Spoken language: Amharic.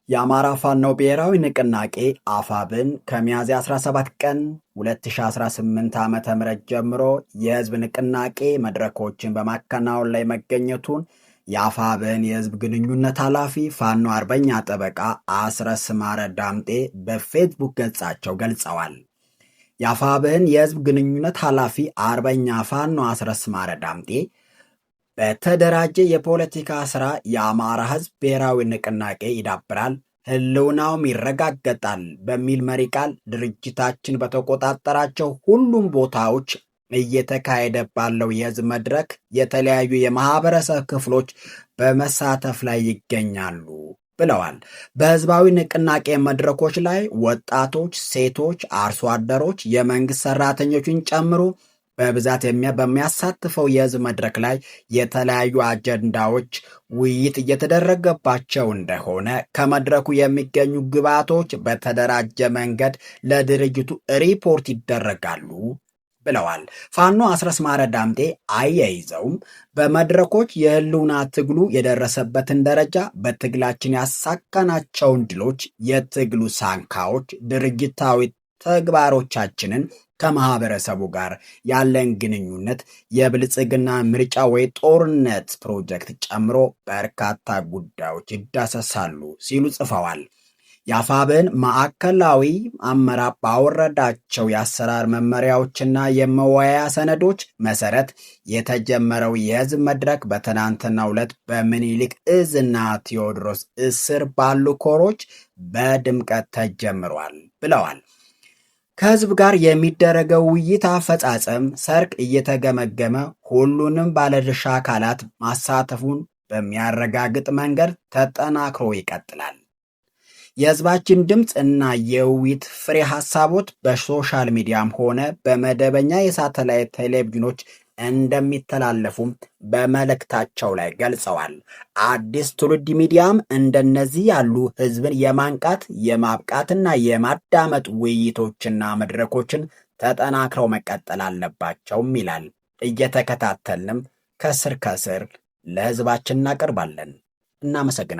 የአማራ ፋኖ ብሔራዊ ንቅናቄ አፋብን ከሚያዝያ 17 ቀን 2018 ዓ.ም ጀምሮ የህዝብ ንቅናቄ መድረኮችን በማከናወን ላይ መገኘቱን የአፋብን የህዝብ ግንኙነት ኃላፊ ፋኖ አርበኛ ጠበቃ አስረስ ማረ ዳምጤ በፌስቡክ ገጻቸው ገልጸዋል። የአፋብን የህዝብ ግንኙነት ኃላፊ አርበኛ ፋኖ አስረስ ማረ ዳምጤ በተደራጀ የፖለቲካ ስራ የአማራ ህዝብ ብሔራዊ ንቅናቄ ይዳብራል፣ ህልውናውም ይረጋገጣል በሚል መሪ ቃል ድርጅታችን በተቆጣጠራቸው ሁሉም ቦታዎች እየተካሄደ ባለው የህዝብ መድረክ የተለያዩ የማህበረሰብ ክፍሎች በመሳተፍ ላይ ይገኛሉ ብለዋል። በህዝባዊ ንቅናቄ መድረኮች ላይ ወጣቶች፣ ሴቶች፣ አርሶ አደሮች፣ የመንግስት ሰራተኞችን ጨምሮ በብዛት በሚያሳትፈው የህዝብ መድረክ ላይ የተለያዩ አጀንዳዎች ውይይት እየተደረገባቸው እንደሆነ ከመድረኩ የሚገኙ ግብዓቶች በተደራጀ መንገድ ለድርጅቱ ሪፖርት ይደረጋሉ ብለዋል። ፋኖ አስረስ ማረ ዳምጤ አያይዘውም በመድረኮች የህልውና ትግሉ የደረሰበትን ደረጃ፣ በትግላችን ያሳካናቸውን ድሎች፣ የትግሉ ሳንካዎች፣ ድርጅታዊ ተግባሮቻችንን፣ ከማህበረሰቡ ጋር ያለን ግንኙነት፣ የብልጽግና ምርጫ ወይ ጦርነት ፕሮጀክት ጨምሮ በርካታ ጉዳዮች ይዳሰሳሉ ሲሉ ጽፈዋል። የአፋብን ማዕከላዊ አመራር ባወረዳቸው የአሰራር መመሪያዎችና የመወያያ ሰነዶች መሰረት የተጀመረው የህዝብ መድረክ በትናንትናው ዕለት በምኒልክ እዝና ቴዎድሮስ እስር ባሉ ኮሮች በድምቀት ተጀምሯል ብለዋል። ከህዝብ ጋር የሚደረገው ውይይት አፈጻጸም ሰርክ እየተገመገመ ሁሉንም ባለድርሻ አካላት ማሳተፉን በሚያረጋግጥ መንገድ ተጠናክሮ ይቀጥላል። የህዝባችን ድምፅ እና የውይይት ፍሬ ሀሳቦች በሶሻል ሚዲያም ሆነ በመደበኛ የሳተላይት ቴሌቪዥኖች እንደሚተላለፉም በመልእክታቸው ላይ ገልጸዋል። አዲስ ትውልድ ሚዲያም እንደነዚህ ያሉ ህዝብን የማንቃት የማብቃትና የማዳመጥ ውይይቶችና መድረኮችን ተጠናክረው መቀጠል አለባቸውም ይላል። እየተከታተልንም ከስር ለህዝባችን እናቀርባለን። እናመሰግናለን።